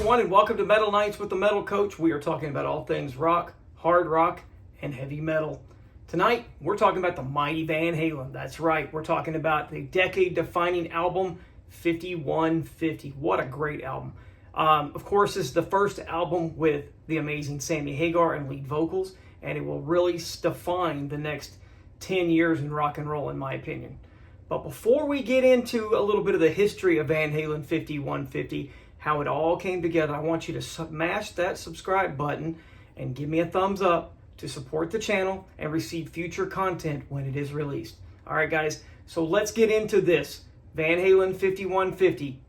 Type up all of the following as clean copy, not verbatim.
everyone, and welcome to Metal Nights with the Metal Coach. We are talking about all things rock, hard rock, and heavy metal. Tonight, we're talking about the mighty Van Halen. That's right, we're talking about the decade-defining album, 5150. What a great album. Of course, this is the first album with the amazing Sammy Hagar and lead vocals, and it will really define the next 10 years in rock and roll, in my opinion. But before we get into a little bit of the history of Van Halen 5150, how it all came together, I want you to smash that subscribe button and give me a thumbs up to support the channel and receive future content when it is released. All right, guys, so let's get into this. Van Halen 5150.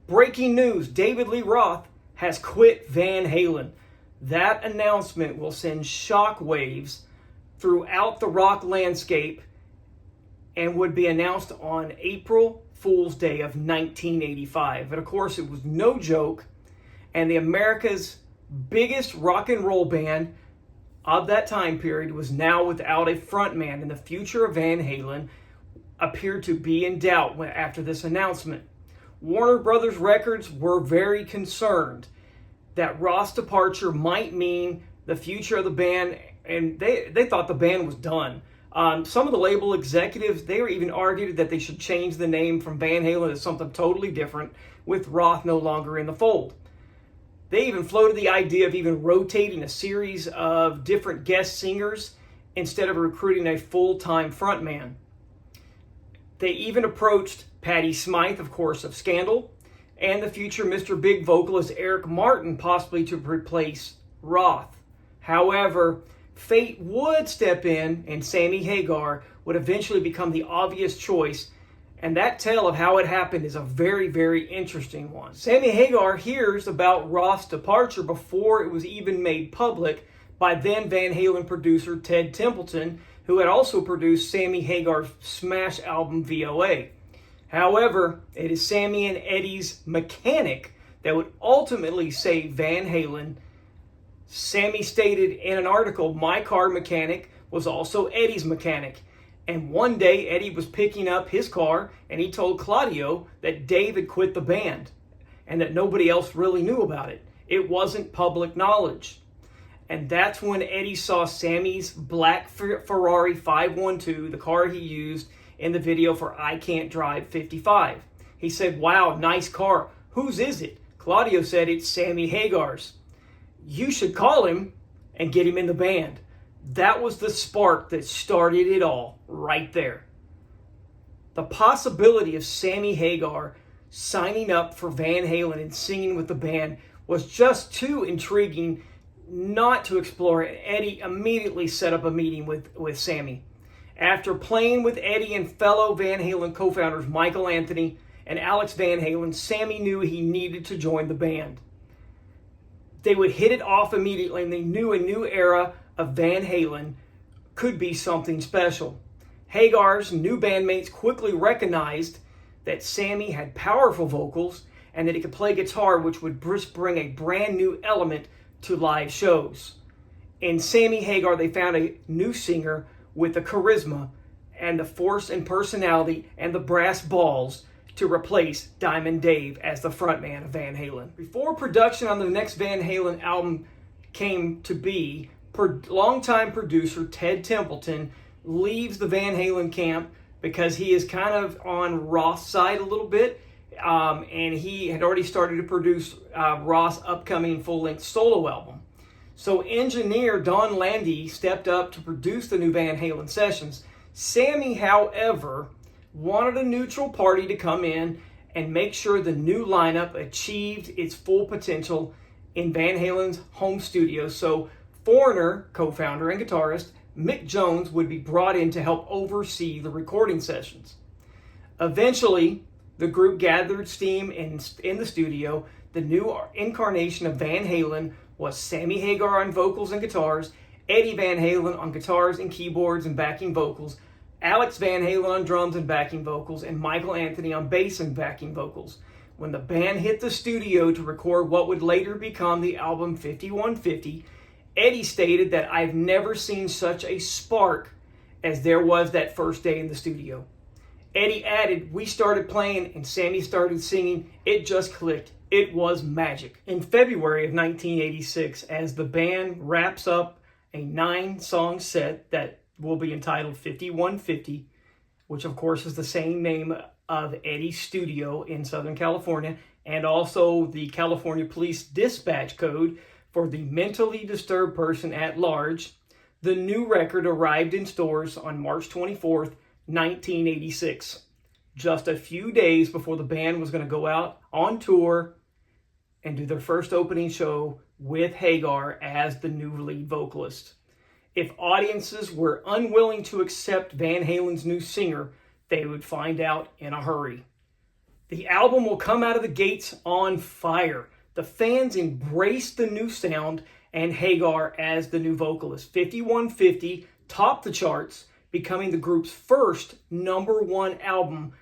Breaking news, David Lee Roth has quit Van Halen. That announcement will send shockwaves throughout the rock landscape and would be announced on April Fool's Day of 1985. And of course, it was no joke, and the America's biggest rock and roll band of that time period was now without a frontman, and the future of Van Halen appeared to be in doubt after this announcement. Warner Brothers Records were very concerned that Roth's departure might mean the future of the band, and they thought the band was done. Some of the label executives, they were even argued that they should change the name from Van Halen to something totally different, with Roth no longer in the fold. They even floated the idea of even rotating a series of different guest singers instead of recruiting a full-time frontman. They even approached Patti Smythe, of course, of Scandal, and the future Mr. Big vocalist Eric Martin, possibly to replace Roth. However, fate would step in, and Sammy Hagar would eventually become the obvious choice, and that tale of how it happened is a very, very interesting one. Sammy Hagar hears about Roth's departure before it was even made public by then Van Halen producer Ted Templeton, who had also produced Sammy Hagar's smash album VOA. However, it is Sammy and Eddie's mechanic that would ultimately save Van Halen. Sammy stated in an article, "My car mechanic was also Eddie's mechanic. And one day Eddie was picking up his car and he told Claudio that Dave had quit the band and that nobody else really knew about it. It wasn't public knowledge." And that's when Eddie saw Sammy's black Ferrari 512, the car he used in the video for I Can't Drive 55. He said, "Wow, nice car. Whose is it?" Claudio said, "It's Sammy Hagar's. You should call him and get him in the band." That was the spark that started it all right there. The possibility of Sammy Hagar signing up for Van Halen and singing with the band was just too intriguing not to explore it. Eddie immediately set up a meeting with Sammy. After playing with Eddie and fellow Van Halen co-founders Michael Anthony and Alex Van Halen, Sammy knew he needed to join the band. They would hit it off immediately, and they knew a new era of Van Halen could be something special. Hagar's new bandmates quickly recognized that Sammy had powerful vocals and that he could play guitar, which would bring a brand new element to live shows. In Sammy Hagar, they found a new singer with the charisma and the force and personality and the brass balls to replace Diamond Dave as the frontman of Van Halen. Before production on the next Van Halen album came to be, longtime producer Ted Templeton leaves the Van Halen camp because he is kind of on Roth's side a little bit, and he had already started to produce Roth's upcoming full-length solo album. So engineer Don Landy stepped up to produce the new Van Halen sessions. Sammy, however, wanted a neutral party to come in and make sure the new lineup achieved its full potential in Van Halen's home studio. So Foreigner, co-founder and guitarist, Mick Jones would be brought in to help oversee the recording sessions. Eventually, the group gathered steam in the studio. The new incarnation of Van Halen was Sammy Hagar on vocals and guitars, Eddie Van Halen on guitars and keyboards and backing vocals, Alex Van Halen on drums and backing vocals, and Michael Anthony on bass and backing vocals. When the band hit the studio to record what would later become the album 5150, Eddie stated that "I've never seen such a spark as there was that first day in the studio." Eddie added, "We started playing and Sammy started singing. It just clicked It was magic. In February of 1986, as the band wraps up a 9-song set that will be entitled 5150, which of course is the same name of Eddie's studio in Southern California, and also the California Police Dispatch Code for the mentally disturbed person at large, the new record arrived in stores on March 24th, 1986, just a few days before the band was going to go out on tour and do their first opening show with Hagar as the new lead vocalist. If audiences were unwilling to accept Van Halen's new singer, they would find out in a hurry. The album will come out of the gates on fire. The fans embraced the new sound and Hagar as the new vocalist. 5150 topped the charts, becoming the group's first #1 album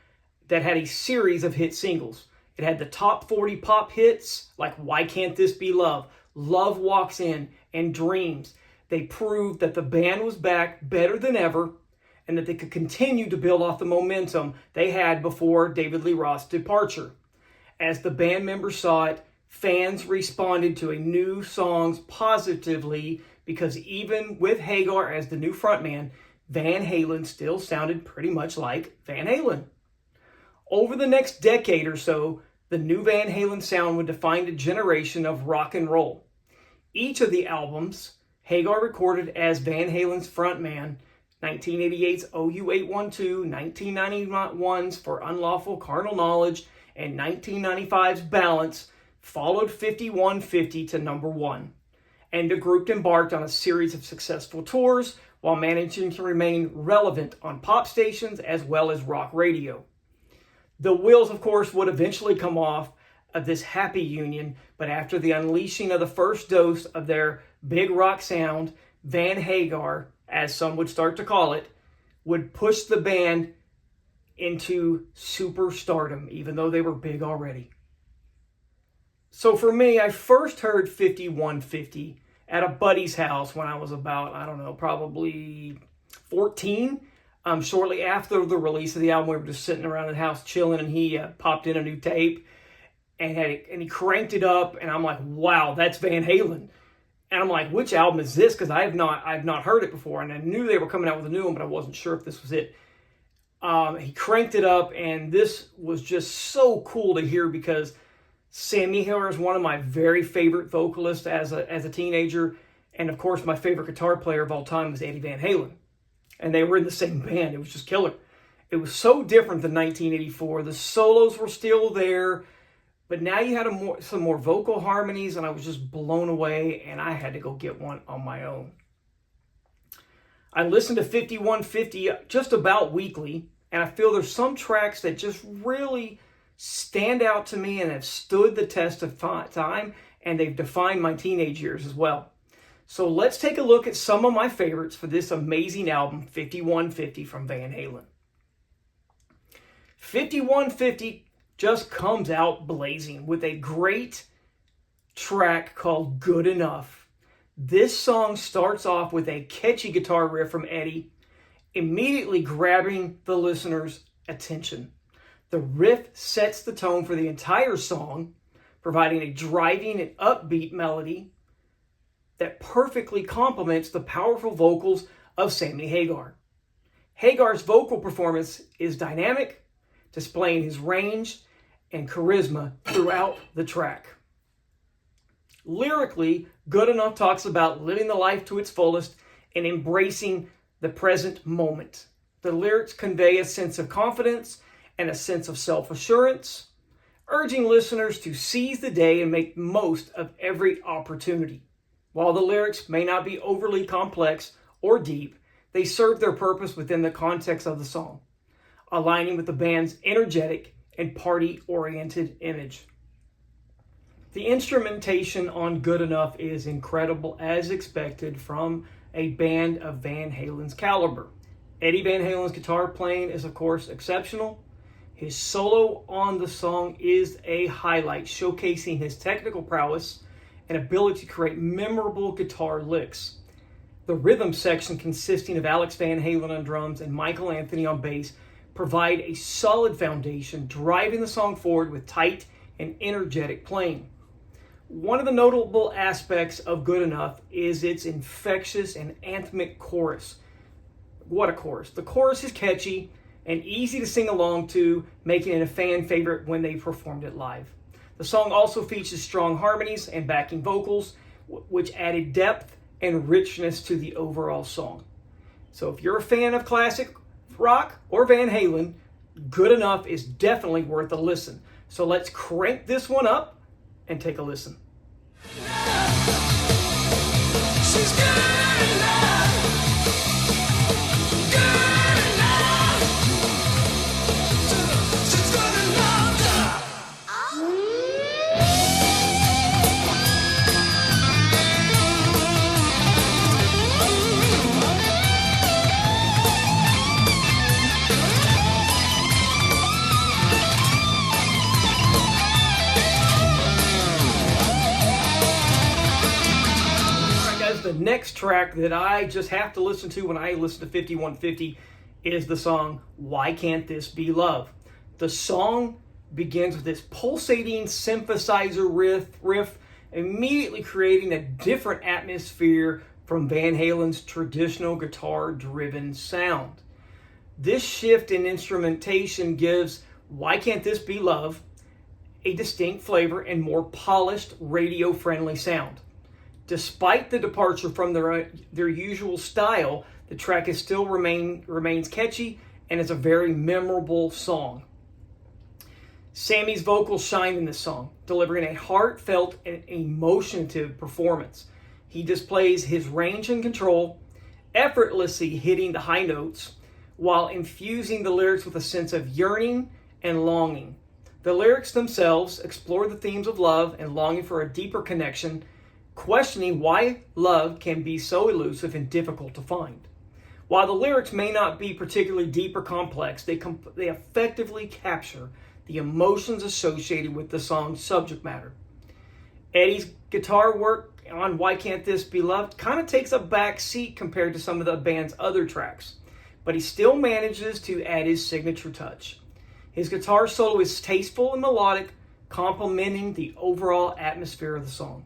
that had a series of hit singles. It had the top 40 pop hits like Why Can't This Be Love, Love Walks In, and Dreams. They proved that the band was back better than ever and that they could continue to build off the momentum they had before David Lee Roth's departure. As the band members saw it, fans responded to a new songs positively because even with Hagar as the new frontman, Van Halen still sounded pretty much like Van Halen. Over the next decade or so, the new Van Halen sound would define a generation of rock and roll. Each of the albums, Hagar recorded as Van Halen's frontman, 1988's OU812, 1991's For Unlawful Carnal Knowledge, and 1995's Balance, followed 5150 to #1. And the group embarked on a series of successful tours while managing to remain relevant on pop stations as well as rock radio. The wheels, of course, would eventually come off of this happy union, but after the unleashing of the first dose of their big rock sound, Van Hagar, as some would start to call it, would push the band into superstardom, even though they were big already. So for me, I first heard 5150 at a buddy's house when I was about, probably 14. Shortly after the release of the album, we were just sitting around the house chilling, and he popped in a new tape and he cranked it up, and I'm like, wow, that's Van Halen. And I'm like, which album is this? Because I've not heard it before, and I knew they were coming out with a new one, but I wasn't sure if this was it. He cranked it up, and this was just so cool to hear because Sammy Hagar is one of my very favorite vocalists as a teenager, and of course my favorite guitar player of all time was Eddie Van Halen. And they were in the same band. It was just killer. It was so different than 1984. The solos were still there, but now you had some more vocal harmonies, and I was just blown away, and I had to go get one on my own. I listened to 5150 just about weekly, and I feel there's some tracks that just really stand out to me and have stood the test of time, and they've defined my teenage years as well. So let's take a look at some of my favorites for this amazing album, 5150 from Van Halen. 5150 just comes out blazing with a great track called Good Enough. This song starts off with a catchy guitar riff from Eddie, immediately grabbing the listener's attention. The riff sets the tone for the entire song, providing a driving and upbeat melody that perfectly complements the powerful vocals of Sammy Hagar. Hagar's vocal performance is dynamic, displaying his range and charisma throughout the track. Lyrically, Good Enough talks about living the life to its fullest and embracing the present moment. The lyrics convey a sense of confidence and a sense of self-assurance, urging listeners to seize the day and make most of every opportunity. While the lyrics may not be overly complex or deep, they serve their purpose within the context of the song, aligning with the band's energetic and party-oriented image. The instrumentation on Good Enough is incredible as expected from a band of Van Halen's caliber. Eddie Van Halen's guitar playing is of course exceptional. His solo on the song is a highlight, showcasing his technical prowess and ability to create memorable guitar licks. The rhythm section, consisting of Alex Van Halen on drums and Michael Anthony on bass, provide a solid foundation, driving the song forward with tight, and energetic playing. One of the notable aspects of Good Enough is its infectious and anthemic chorus. What a chorus. The chorus is catchy and easy to sing along to, making it a fan favorite when they performed it live. The song also features strong harmonies and backing vocals, which added depth and richness to the overall song. So if you're a fan of classic rock or Van Halen, Good Enough is definitely worth a listen. So let's crank this one up and take a listen. She's good enough. Good enough. She's good enough. The next track that I just have to listen to when I listen to 5150 is the song Why Can't This Be Love? The song begins with this pulsating synthesizer riff, immediately creating a different atmosphere from Van Halen's traditional guitar-driven sound. This shift in instrumentation gives Why Can't This Be Love a distinct flavor and more polished, radio-friendly sound. Despite the departure from their usual style, the track is still remains catchy and is a very memorable song. Sammy's vocals shine in this song, delivering a heartfelt and emotive performance. He displays his range and control, effortlessly hitting the high notes, while infusing the lyrics with a sense of yearning and longing. The lyrics themselves explore the themes of love and longing for a deeper connection, questioning why love can be so elusive and difficult to find. While the lyrics may not be particularly deep or complex, they effectively capture the emotions associated with the song's subject matter. Eddie's guitar work on Why Can't This Be Loved kind of takes a back seat compared to some of the band's other tracks, but he still manages to add his signature touch. His guitar solo is tasteful and melodic, complementing the overall atmosphere of the song.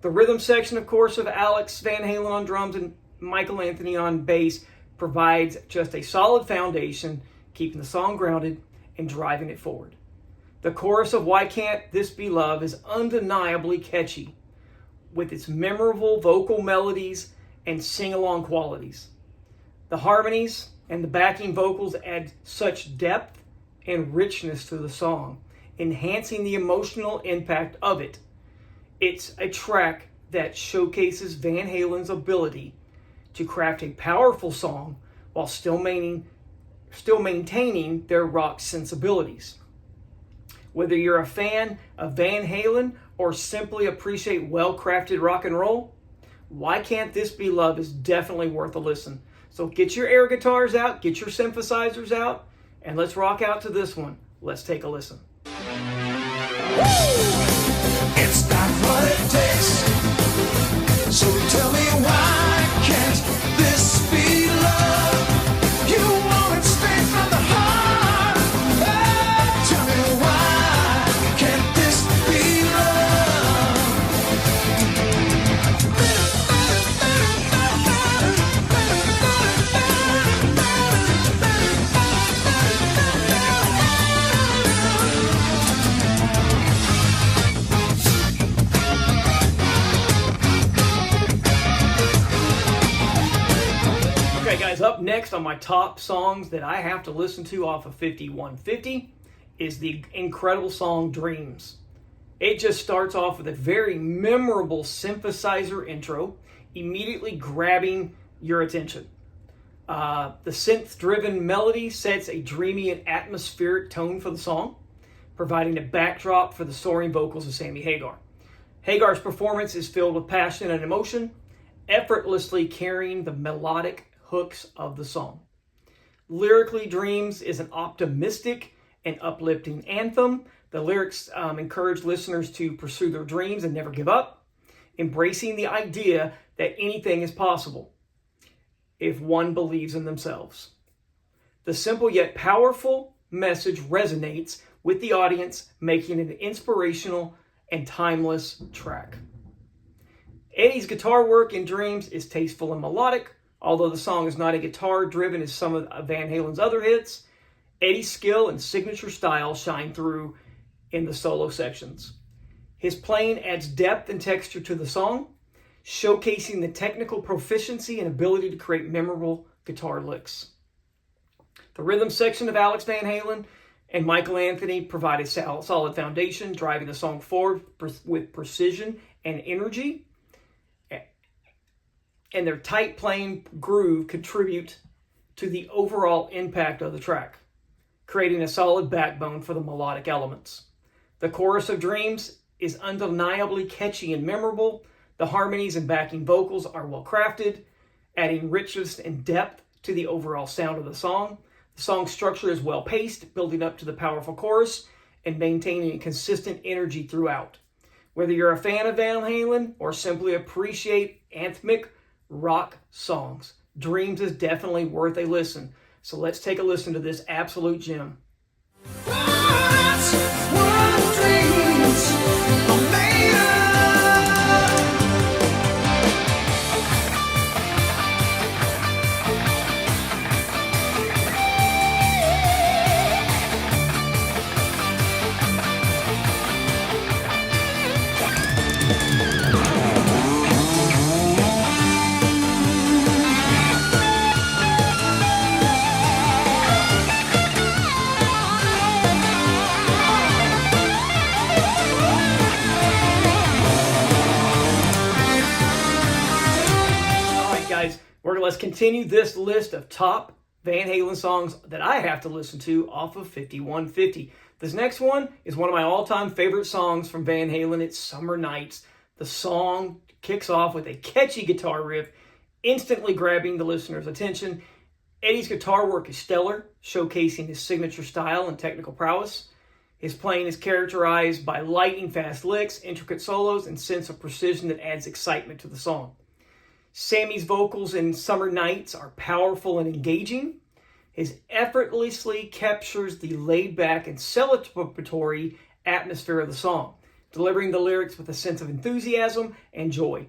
The rhythm section, of course, of Alex Van Halen on drums and Michael Anthony on bass provides just a solid foundation, keeping the song grounded and driving it forward. The chorus of Why Can't This Be Love is undeniably catchy, with its memorable vocal melodies and sing-along qualities. The harmonies and the backing vocals add such depth and richness to the song, enhancing the emotional impact of it. It's a track that showcases Van Halen's ability to craft a powerful song while still maintaining their rock sensibilities. Whether you're a fan of Van Halen or simply appreciate well-crafted rock and roll, Why Can't This Be Love is definitely worth a listen. So get your air guitars out, get your synthesizers out, and let's rock out to this one. Let's take a listen. It's not what it takes. So tell me, why can't this be love? You want it straight from the heart. Oh, tell me, why can't this be Up next on my top songs that I have to listen to off of 5150 is the incredible song Dreams. It just starts off with a very memorable synthesizer intro, immediately grabbing your attention. The synth-driven melody sets a dreamy and atmospheric tone for the song, providing a backdrop for the soaring vocals of Sammy Hagar. Hagar's performance is filled with passion and emotion, effortlessly carrying the melodic hooks of the song. Lyrically, Dreams is an optimistic and uplifting anthem. The lyrics encourage listeners to pursue their dreams and never give up, embracing the idea that anything is possible if one believes in themselves. The simple yet powerful message resonates with the audience, making it an inspirational and timeless track. Eddie's guitar work in Dreams is tasteful and melodic. Although the song is not as guitar-driven as some of Van Halen's other hits, Eddie's skill and signature style shine through in the solo sections. His playing adds depth and texture to the song, showcasing the technical proficiency and ability to create memorable guitar licks. The rhythm section of Alex Van Halen and Michael Anthony provide a solid foundation, driving the song forward with precision and energy. And their tight playing groove contribute to the overall impact of the track, creating a solid backbone for the melodic elements. The chorus of Dreams is undeniably catchy and memorable. The harmonies and backing vocals are well crafted, adding richness and depth to the overall sound of the song. The song's structure is well paced, building up to the powerful chorus and maintaining a consistent energy throughout. Whether you're a fan of Van Halen or simply appreciate anthemic rock songs, Dreams is definitely worth a listen. So let's take a listen to this absolute gem. That's what dreams are made of. Let's continue this list of top Van Halen songs that I have to listen to off of 5150. This next one is one of my all-time favorite songs from Van Halen. It's Summer Nights. The song kicks off with a catchy guitar riff, instantly grabbing the listener's attention. Eddie's guitar work is stellar, showcasing his signature style and technical prowess. His playing is characterized by lightning-fast licks, intricate solos, and sense of precision that adds excitement to the song. Sammy's vocals in Summer Nights are powerful and engaging. His effortlessly captures the laid-back and celebratory atmosphere of the song, delivering the lyrics with a sense of enthusiasm and joy.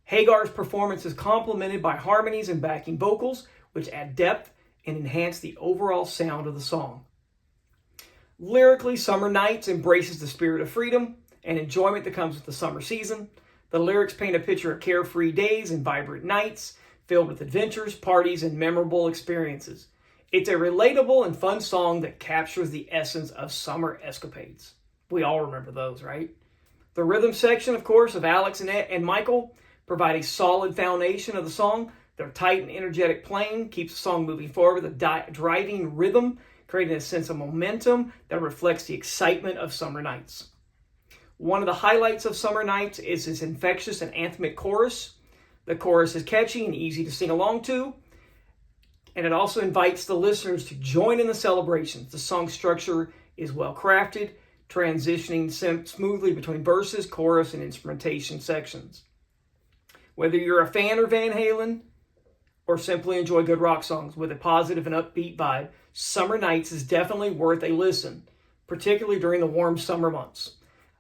Hagar's performance is complemented by harmonies and backing vocals, which add depth and enhance the overall sound of the song. Lyrically, Summer Nights embraces the spirit of freedom and enjoyment that comes with the summer season. The lyrics paint a picture of carefree days and vibrant nights, filled with adventures, parties, and memorable experiences. It's a relatable and fun song that captures the essence of summer escapades. We all remember those, right? The rhythm section, of course, of Alex and Michael provide a solid foundation of the song. Their tight and energetic playing keeps the song moving forward with a driving rhythm, creating a sense of momentum that reflects the excitement of summer nights. One of the highlights of Summer Nights is its infectious and anthemic chorus. The chorus is catchy and easy to sing along to, and it also invites the listeners to join in the celebrations. The song structure is well crafted, transitioning smoothly between verses, chorus, and instrumentation sections. Whether you're a fan of Van Halen or simply enjoy good rock songs with a positive and upbeat vibe, Summer Nights is definitely worth a listen, particularly during the warm summer months.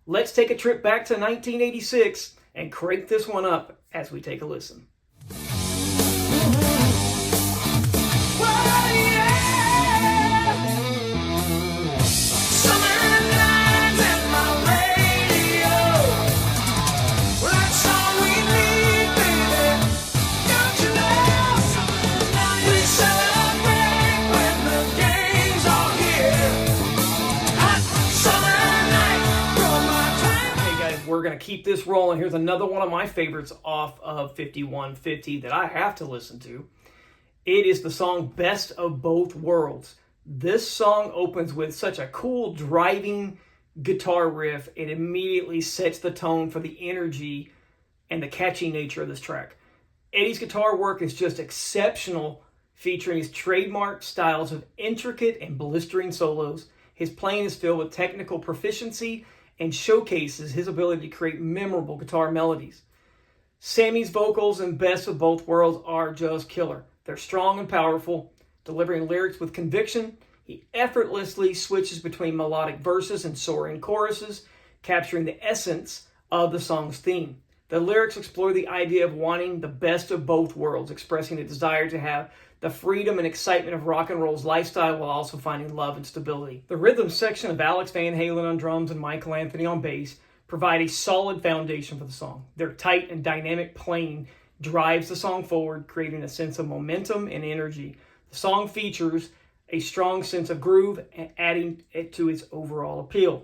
Let's take a trip back to 1986 and crank this one up as we take a listen. We're going to keep this rolling. Here's another one of my favorites off of 5150 that I have to listen to. It is the song Best of Both Worlds. This song opens with such a cool driving guitar riff. It immediately sets the tone for the energy and the catchy nature of this track. Eddie's guitar work is just exceptional, featuring his trademark styles of intricate and blistering solos. His playing is filled with technical proficiency and showcases his ability to create memorable guitar melodies. Sammy's vocals in Best of Both Worlds are just killer. They're strong and powerful, delivering lyrics with conviction. He effortlessly switches between melodic verses and soaring choruses, capturing the essence of the song's theme. The lyrics explore the idea of wanting the best of both worlds, expressing a desire to have the freedom and excitement of rock and roll's lifestyle while also finding love and stability. The rhythm section of Alex Van Halen on drums and Michael Anthony on bass provide a solid foundation for the song. Their tight and dynamic playing drives the song forward, creating a sense of momentum and energy. The song features a strong sense of groove, adding it to its overall appeal.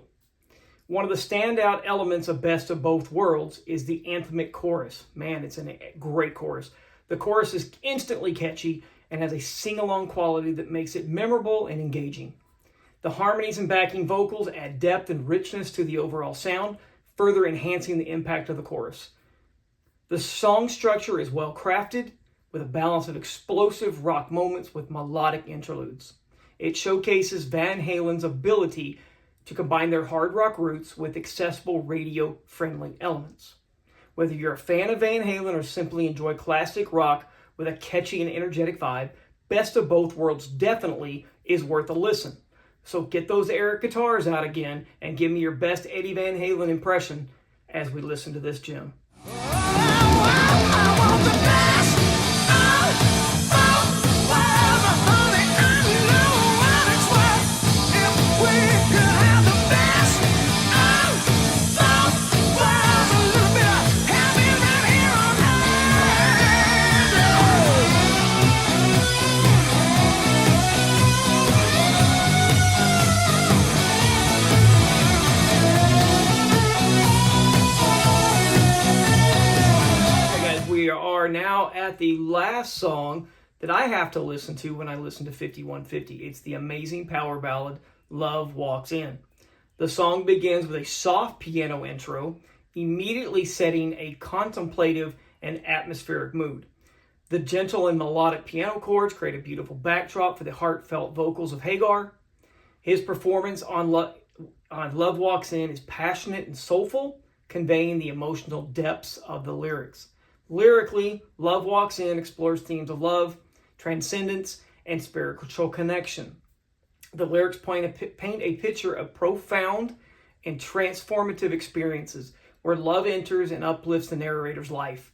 One of the standout elements of Best of Both Worlds is the anthemic chorus. Man, it's a great chorus. The chorus is instantly catchy and has a sing-along quality that makes it memorable and engaging. The harmonies and backing vocals add depth and richness to the overall sound, further enhancing the impact of the chorus. The song structure is well crafted, with a balance of explosive rock moments with melodic interludes. It showcases Van Halen's ability to combine their hard rock roots with accessible radio-friendly elements. Whether you're a fan of Van Halen or simply enjoy classic rock with a catchy and energetic vibe, Best of Both Worlds definitely is worth a listen. So get those Eric guitars out again and give me your best Eddie Van Halen impression as we listen to this gem. We are now at the last song that I have to listen to when I listen to 5150. It's the amazing power ballad, Love Walks In. The song begins with a soft piano intro, immediately setting a contemplative and atmospheric mood. The gentle and melodic piano chords create a beautiful backdrop for the heartfelt vocals of Hagar. His performance on Love Walks In is passionate and soulful, conveying the emotional depths of the lyrics. Lyrically, Love Walks In explores themes of love, transcendence, and spiritual connection. The lyrics paint a picture of profound and transformative experiences where love enters and uplifts the narrator's life.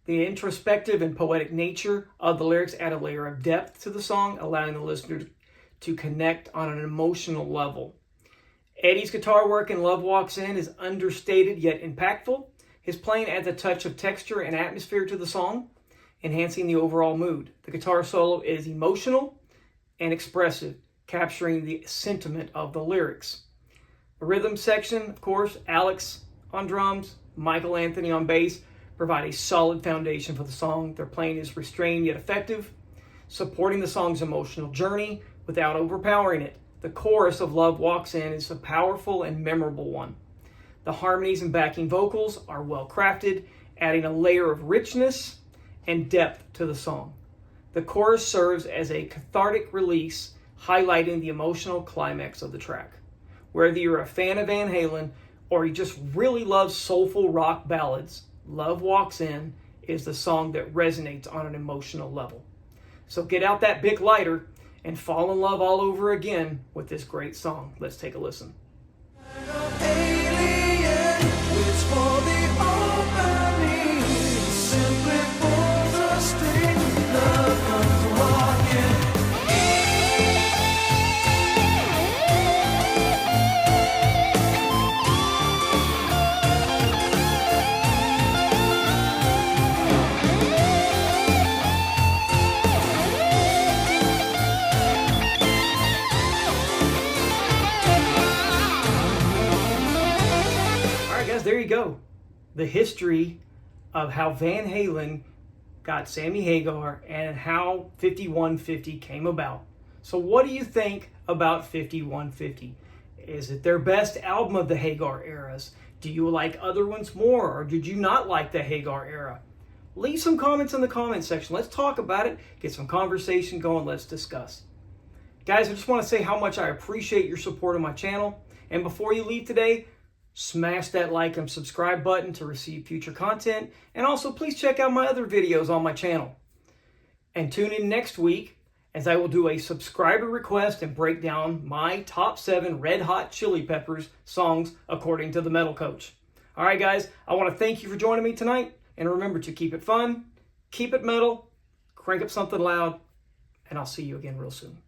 The introspective and poetic nature of the lyrics add a layer of depth to the song, allowing the listener to connect on an emotional level. Eddie's guitar work in Love Walks In is understated yet impactful. His playing adds a touch of texture and atmosphere to the song, enhancing the overall mood. The guitar solo is emotional and expressive, capturing the sentiment of the lyrics. The rhythm section, of course, Alex on drums, Michael Anthony on bass, provide a solid foundation for the song. Their playing is restrained yet effective, supporting the song's emotional journey without overpowering it. The chorus of Love Walks In is a powerful and memorable one. The harmonies and backing vocals are well crafted, adding a layer of richness and depth to the song. The chorus serves as a cathartic release, highlighting the emotional climax of the track. Whether you're a fan of Van Halen or you just really love soulful rock ballads, Love Walks In is the song that resonates on an emotional level. So get out that big lighter and fall in love all over again with this great song. Let's take a listen. There you go. The history of how Van Halen got Sammy Hagar and how 5150 came about. So what do you think about 5150? Is it their best album of the Hagar eras? Do you like other ones more, or did you not like the Hagar era? Leave some comments in the comment section. Let's talk about it, get some conversation going, let's discuss. Guys, I just want to say how much I appreciate your support of my channel. And before you leave today, smash that like and subscribe button to receive future content. And also, please check out my other videos on my channel. And tune in next week as I will do a subscriber request and break down my top 7 Red Hot Chili Peppers songs according to the Metal Coach. All right, guys, I want to thank you for joining me tonight, and remember to keep it fun, keep it metal, crank up something loud, and I'll see you again real soon.